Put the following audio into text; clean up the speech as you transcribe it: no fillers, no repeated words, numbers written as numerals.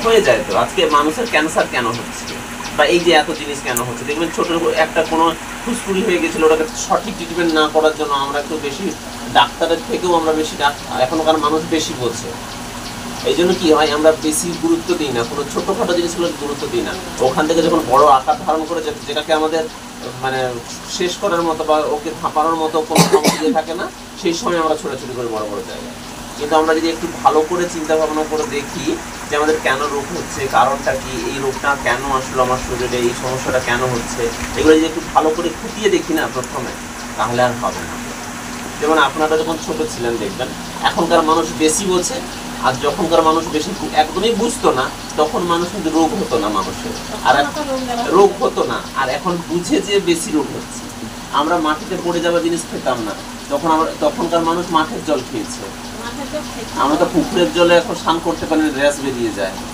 হয়ে যায়। তো আজকে মানুষের ক্যান্সার কেন হচ্ছে, বা এই যে এত জিনিস কেন হচ্ছে, দেখবেন ছোট একটা কোনো ফুসকুড়ি হয়ে গেছিলো, ওটাকে সঠিক ট্রিটমেন্ট না করার জন্য আমরা একটু বেশি ডাক্তারের থেকেও আমরা বেশি এখনকার মানুষ বেশি বোঝে। এই জন্য কি হয়, আমরা বেশি গুরুত্ব দিই না, কোনো ছোটোখাটো জিনিসগুলো গুরুত্ব দিই না। ওখান থেকে যখন বড় আকার ধারণ করে যেটাকে আমাদের মানে শেষ করার মতো বা ওকে থাপানোর মতো কোনো ক্ষমতা থাকে না, সেই সময় আমরা ছোটাছুটি করে বড় বড় জায়গায়। কিন্তু আমরা যদি একটু ভালো করে চিন্তা ভাবনা করে দেখি যে আমাদের কেন রোগ হচ্ছে, কারণটা কি, এই রোগটা কেন আসলো আমার শরীরে, এই সমস্যাটা কেন হচ্ছে, এগুলো যদি একটু ভালো করে খুঁটিয়ে দেখি না প্রথমে, তাহলে আর হবে না। যেমন আপনারা যখন ছোট ছিলেন দেখবেন এখনকার মানুষ বেশি বোঝে, আর যখনকার মানুষ বেশি একদমই বুঝতো না, তখন মানুষ কিন্তু রোগ হতো না মানুষের, আর রোগ হতো না। আর এখন বুঝে যে বেশি রোগ হচ্ছে। আমরা মাটিতে পড়ে যাওয়া জিনিস খেতাম না, তখনকার মানুষ মাঠের জল খেয়েছে। আমরা তো পুকুরের জলে এখন স্নান করতে পারি, র্যাশ বেরিয়ে যায়।